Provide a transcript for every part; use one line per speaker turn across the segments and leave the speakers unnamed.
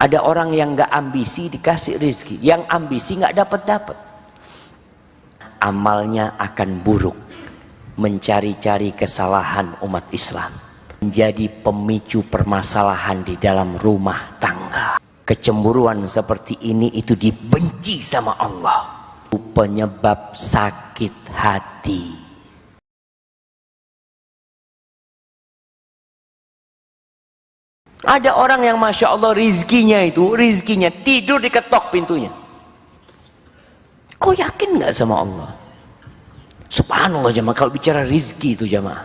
Ada orang yang nggak ambisi dikasih rezeki, yang ambisi nggak dapat. Amalnya akan buruk, mencari-cari kesalahan umat Islam, menjadi pemicu permasalahan di dalam rumah tangga. Kecemburuan seperti ini itu dibenci sama Allah, penyebab sakit hati. Ada orang yang Masya Allah rizkinya tidur diketok pintunya. Kau yakin nggak sama Allah? Subhanallah jemaah, kalau bicara rizki itu jemaah.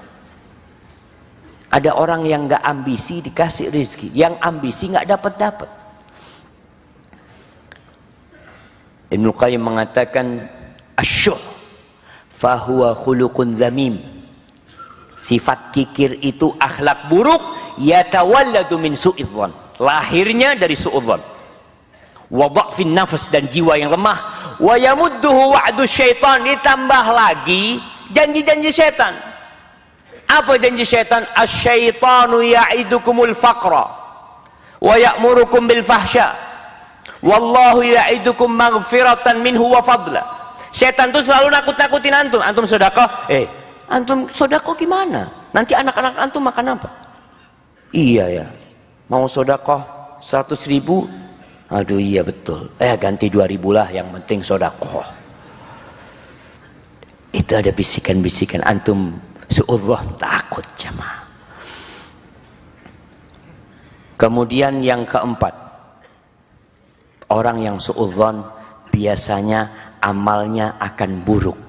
Ada orang yang nggak ambisi dikasih rizki, yang ambisi nggak dapat. Ibnu Qayyim mengatakan asyuh fahuwa khuluqun dzamim. Sifat kikir itu akhlak buruk, yatawalladu min su'idzan, lahirnya dari su'udzan, wa dha'fin nafs, dan jiwa yang lemah, wa yamudduhu wa'du syaitan, ditambah lagi janji-janji syaitan. Apa janji syaitan? Asyaitanu ya'idukumul faqra wa ya'murukum bil fahsya wallahu ya'idukum maghfiratan minhu wa fadla. Syaitan itu selalu nakut-nakutin antum sedekah, antum sedekah gimana? Nanti anak-anak antum makan apa? Iya ya, mau sedekah 100.000, aduh iya betul, ganti 2.000 lah, yang penting sedekah. Itu ada bisikan-bisikan, antum su'udzon, takut jemaah. Kemudian yang keempat, orang yang su'udzon biasanya amalnya akan buruk.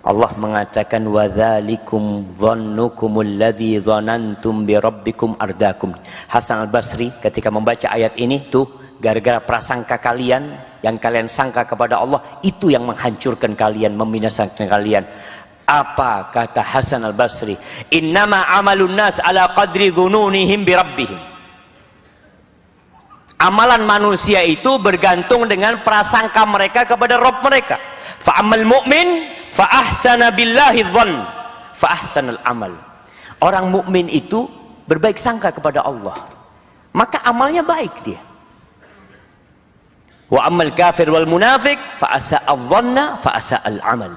Allah mengatakan wadzalikum dhannukumul ladzi dhanantum bi rabbikum ardakum. Hasan al-Basri ketika membaca ayat ini tuh, gara-gara prasangka kalian yang kalian sangka kepada Allah, itu yang menghancurkan kalian, membinasakan kalian. Apa kata Hasan al-Basri? Innama amalun nas ala qadri dhununihim bi rabbihim. Amalan manusia itu bergantung dengan prasangka mereka kepada Rabb mereka. Fa'amal mu'min fa ahsana billahi dhann fa ahsanal amal. Orang mukmin itu berbaik sangka kepada Allah, maka amalnya baik dia. Wa amal kafir wal munafik fa asa'al dhanna fa asa'al amal.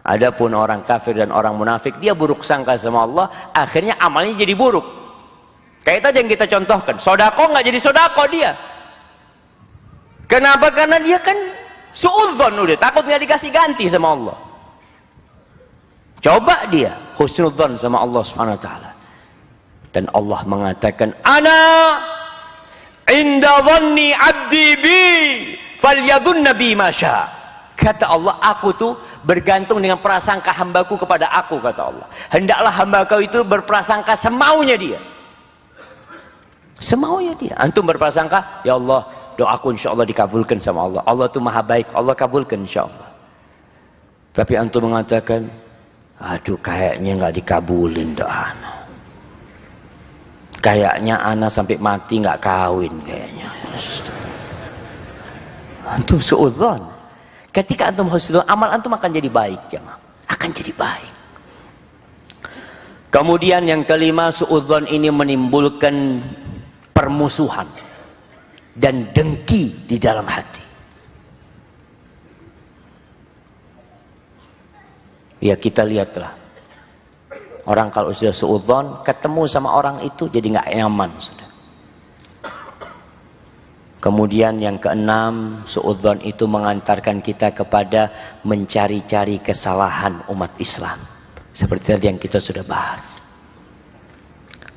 Adapun orang kafir dan orang munafik, dia buruk sangka sama Allah, akhirnya amalnya jadi buruk. Kayak tadi yang kita contohkan, sodako nggak jadi sodako dia. Kenapa? Karena dia kan su'udzon, udah takut nggak dikasih ganti sama Allah. Coba dia husnudzon sama Allah Subhanahu wa taala. Dan Allah mengatakan, ana inda dhanni abdi bi falyadhunna bi ma syaa. Kata Allah, aku tuh bergantung dengan prasangka hambaku kepada aku, kata Allah. Hendaklah hamba kau itu berprasangka semaunya dia. Semaunya dia. Antum berprasangka, ya Allah, doaku insya Allah dikabulkan sama Allah. Allah itu maha baik, Allah kabulkan insya Allah. Tapi antum mengatakan, aduh kayaknya nggak dikabulin doa ana. Kayaknya ana sampai mati nggak kawin kayaknya. Antum suudzon. Ketika antum husnudzon, amal antum akan jadi baik, jemaah. Akan jadi baik. Kemudian yang kelima, suudzon ini menimbulkan permusuhan dan dengki di dalam hati. Ya kita lihatlah, orang kalau sudah suudzon, ketemu sama orang itu jadi nggak nyaman sudah. Kemudian yang keenam, suudzon itu mengantarkan kita kepada mencari-cari kesalahan umat Islam, seperti tadi yang kita sudah bahas.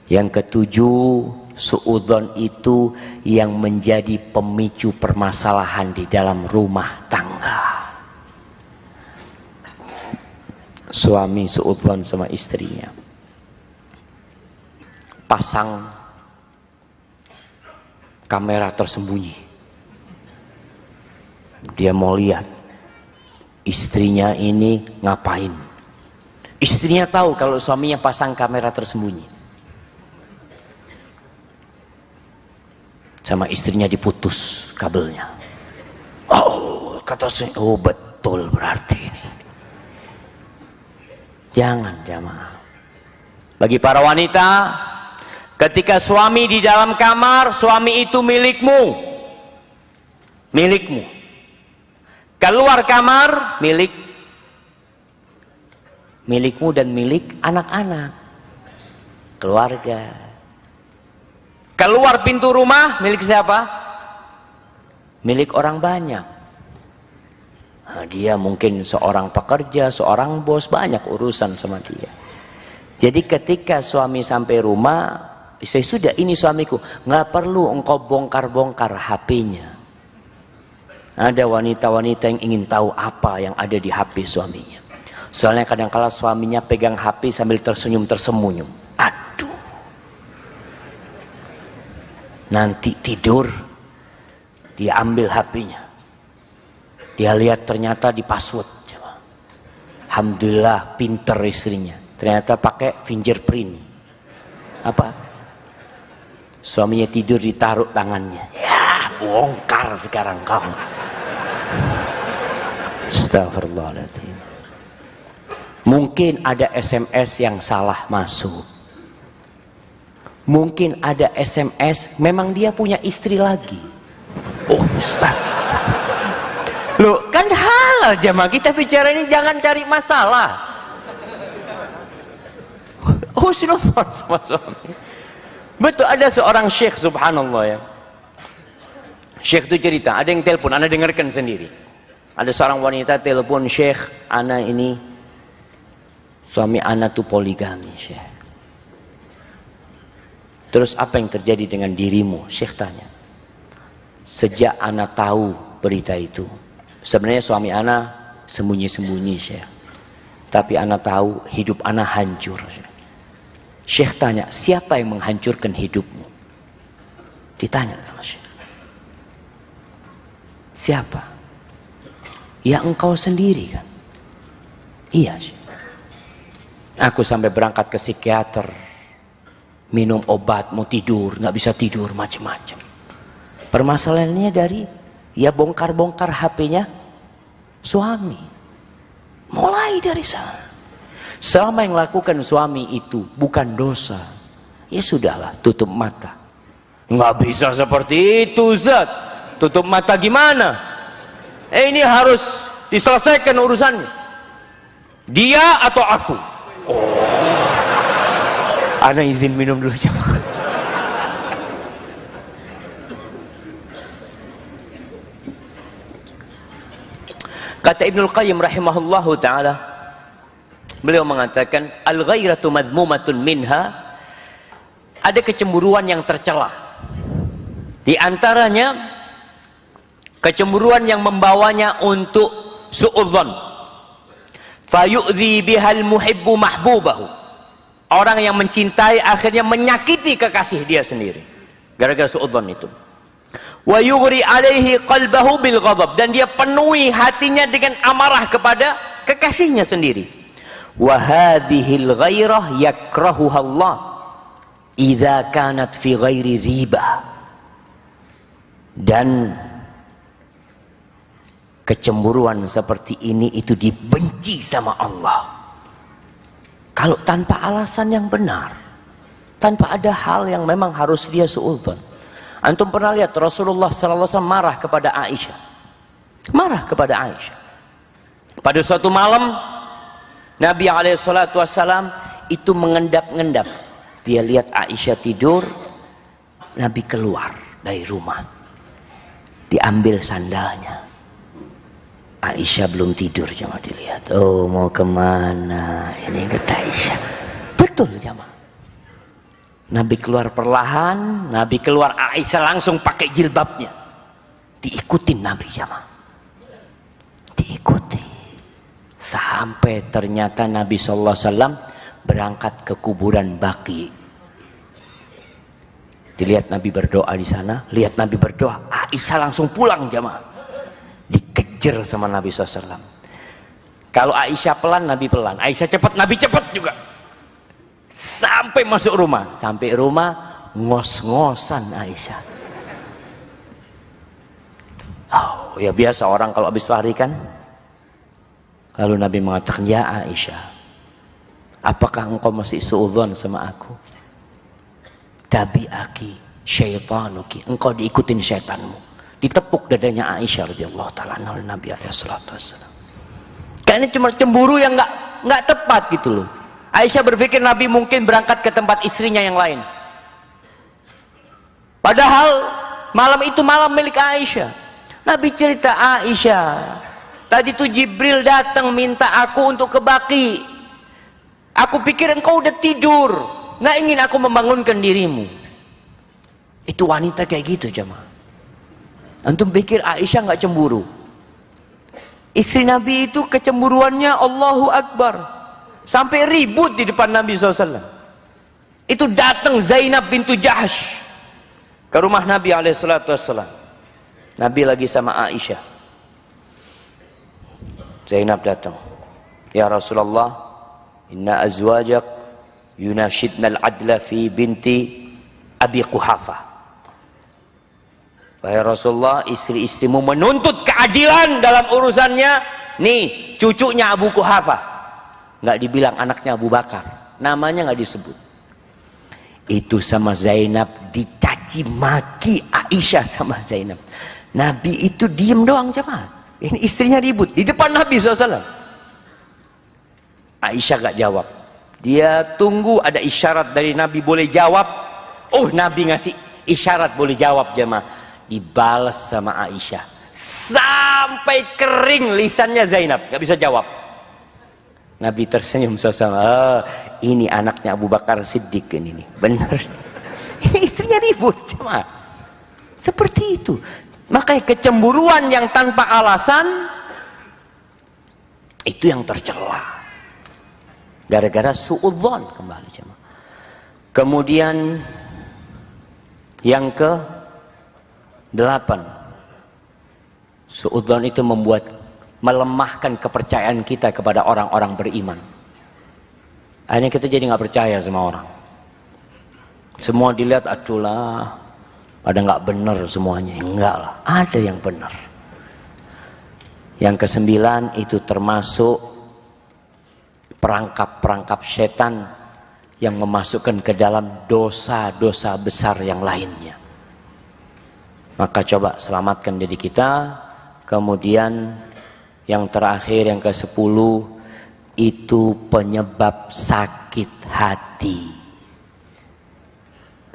Yang ketujuh, suudzon itu yang menjadi pemicu permasalahan di dalam rumah tangga. Suami suudzon sama istrinya, pasang kamera tersembunyi. Dia mau lihat istrinya ini ngapain. Istrinya tahu kalau suaminya pasang kamera tersembunyi. Sama istrinya diputus kabelnya. Oh, kata saya, oh betul berarti ini. Jangan jamaah. Bagi para wanita, Ketika suami di dalam kamar, suami itu milikmu. Milikmu. Keluar kamar, milikmu dan milik anak-anak, keluarga. Keluar pintu rumah, milik siapa? Milik orang banyak. Nah, dia mungkin seorang pekerja, seorang bos, banyak urusan sama dia. Jadi ketika suami sampai rumah, sudah ini suamiku, nggak perlu engkau bongkar-bongkar HP-nya. Ada wanita-wanita yang ingin tahu apa yang ada di HP suaminya. Soalnya kadang-kala suaminya pegang HP sambil tersenyum-tersemunyum. Aduh. Nanti tidur, dia ambil HP-nya. Dia lihat ternyata di password. Alhamdulillah pinter istrinya. Ternyata pakai fingerprint. Apa? Suaminya tidur ditaruh tangannya. Ya, bongkar sekarang kamu. Astagfirullahaladzim. Mungkin ada SMS yang salah masuk. Mungkin ada SMS memang dia punya istri lagi. Oh Ustaz, loh kan halal jamaah, kita bicara ini jangan cari masalah. Husnuzon sama suami. Betul, ada seorang syekh, subhanallah ya. Syekh itu cerita, ada yang telepon, anda dengarkan sendiri. Ada seorang wanita telepon, Syekh, ana ini suami ana tuh poligami, Syekh. Terus apa yang terjadi dengan dirimu? Syekh tanya. Sejak ana tahu berita itu, sebenarnya suami ana sembunyi-sembunyi, Syekh. Tapi ana tahu hidup ana hancur, Syekh. Syekh tanya, siapa yang menghancurkan hidupmu? Ditanya sama Syekh. Siapa? Ya engkau sendiri kan. Iya Syekh. Aku sampai berangkat ke psikiater, minum obat, mau tidur, nggak bisa tidur, macam-macam. Permasalahannya dari ya bongkar-bongkar HP-nya suami. Mulai dari sana. Selama yang lakukan suami itu bukan dosa, ya sudahlah, tutup mata. Nggak bisa seperti itu, Zat. Tutup mata gimana? Ini harus diselesaikan urusannya. Dia atau aku? Oh. Ana izin minum dulu jemaah. Kata Ibnul Qayyim rahimahullahu ta'ala, beliau mengatakan, al-ghairatu madmumatun minha, ada kecemburuan yang tercela. Di antaranya kecemburuan yang membawanya untuk su'udzon. Fayu'dhi bihal muhibbu mahbubahu. Orang yang mencintai akhirnya menyakiti kekasih dia sendiri. Gara-gara su'udzon itu. Wa yughri alaihi qalbahu bil ghadab. Dan dia penuhi hatinya dengan amarah kepada kekasihnya sendiri. Wa hadhil ghairah yakrahuha Allah idza kanat fi ghairi riba. Dan kecemburuan seperti ini itu dibenci sama Allah kalau tanpa alasan yang benar, tanpa ada hal yang memang harus dia suudzon. Antum pernah lihat Rasulullah SAW marah kepada Aisyah, pada suatu malam Nabi SAW itu mengendap-endap, dia lihat Aisyah tidur, Nabi keluar dari rumah, diambil sandalnya. Aisyah belum tidur, jamaah dilihat. Oh, mau kemana? Ini kata Aisyah. Betul, jamaah. Nabi keluar perlahan, Nabi keluar, Aisyah langsung pakai jilbabnya. Diikutin Nabi, jamaah. Diikuti. Sampai ternyata Nabi SAW berangkat ke kuburan Baqi. Dilihat Nabi berdoa di sana, lihat Nabi berdoa, Aisyah langsung pulang, jamaah. Dikejar sama Nabi SAW. Kalau Aisyah pelan, Nabi pelan. Aisyah cepat, Nabi cepat juga. Sampai masuk rumah. Sampai rumah, ngos-ngosan Aisyah. Oh, ya biasa orang kalau habis lari kan. Lalu Nabi mengatakan, ya Aisyah, apakah engkau masih suudzon sama aku? tabi'aki syaitanuki, engkau diikutin syaitanmu. Ditepuk dadanya Aisyah radhiyallahu taala oleh Nabi alaihi salatu wasallam. Kayaknya cuma cemburu yang nggak tepat gitu loh. Aisyah berpikir Nabi mungkin berangkat ke tempat istrinya yang lain. Padahal malam itu malam milik Aisyah. Nabi cerita, Aisyah, tadi tuh Jibril datang minta aku untuk ke Baqi. Aku pikir engkau udah tidur, nggak ingin aku membangunkan dirimu. Itu wanita kayak gitu jemaah. Antum pikir Aisyah nggak cemburu? Istri Nabi itu kecemburuannya Allahu Akbar, sampai ribut di depan Nabi SAW. Itu datang Zainab bintu Jahsh ke rumah Nabi SAW. Nabi lagi sama Aisyah. Zainab datang, ya Rasulullah, inna azwajak yunashidna al-adla fi binti Abi Quhafah. Wahai Rasulullah, istri-istrimu menuntut keadilan dalam urusannya nih cucunya Abu Quhafah. Nggak dibilang anaknya Abu Bakar, namanya nggak disebut. Itu sama Zainab dicaci maki Aisyah sama Zainab. Nabi itu diem doang jemaah. Ini istrinya ribut di depan Nabi SAW. Aisyah gak jawab. Dia tunggu ada isyarat dari Nabi boleh jawab. Oh, Nabi ngasih isyarat boleh jawab jemaah. Dibalas sama Aisyah sampai kering lisannya Zainab, gak bisa jawab. Nabi tersenyum sama, ini anaknya Abu Bakar Siddiq ini nih, bener. Ini istrinya ribut cuma seperti itu. Makanya kecemburuan yang tanpa alasan itu yang tercela, gara-gara suudzon kembali jemaah. Kemudian yang ke 8, suudzon itu melemahkan kepercayaan kita kepada orang-orang beriman. Akhirnya kita jadi nggak percaya sama orang. Semua dilihat aculah, pada nggak benar semuanya. Enggak lah, ada yang benar. Yang ke-9 itu termasuk perangkap-perangkap setan yang memasukkan ke dalam dosa-dosa besar yang lainnya. Maka coba selamatkan diri kita. Kemudian yang terakhir, yang ke-10, itu penyebab sakit hati.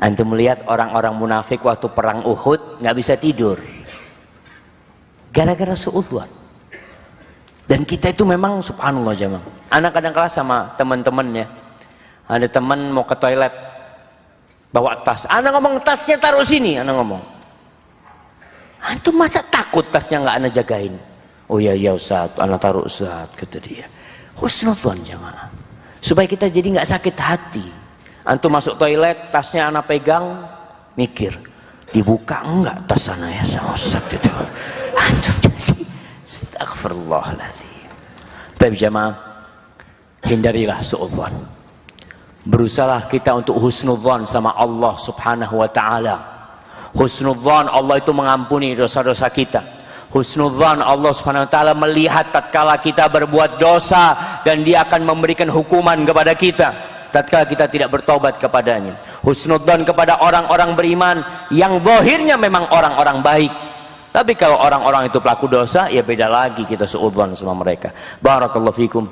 Antum melihat orang-orang munafik waktu perang Uhud nggak bisa tidur gara-gara suudzon. Dan kita itu memang subhanallah jemaah. Anak kadang kelas sama teman-temannya. Ada teman mau ke toilet bawa tas. Anak ngomong tasnya taruh sini. Anak ngomong, antum masa takut tasnya nggak anak jagain? Oh ya ya Ustaz, anak taruh Ustaz, kata dia. Husnudzon jemaah, supaya kita jadi nggak sakit hati. Antum masuk toilet, tasnya anak pegang, mikir, dibuka enggak tas sana ya sama Ustaz itu. Antum jadi astagfirullahaladzim. Baik jemaah, hindarilah suudzon. Berusahalah kita untuk husnudzon sama Allah subhanahu wa ta'ala. Husnudzan Allah itu mengampuni dosa-dosa kita. Husnudzan Allah subhanahu wa ta'ala melihat tatkala kita berbuat dosa dan dia akan memberikan hukuman kepada kita tatkala kita tidak bertobat kepadanya. Husnudzan kepada orang-orang beriman yang zahirnya memang orang-orang baik, tapi kalau orang-orang itu pelaku dosa, ya beda lagi kita suudzan sama mereka. Barakallahu fikum.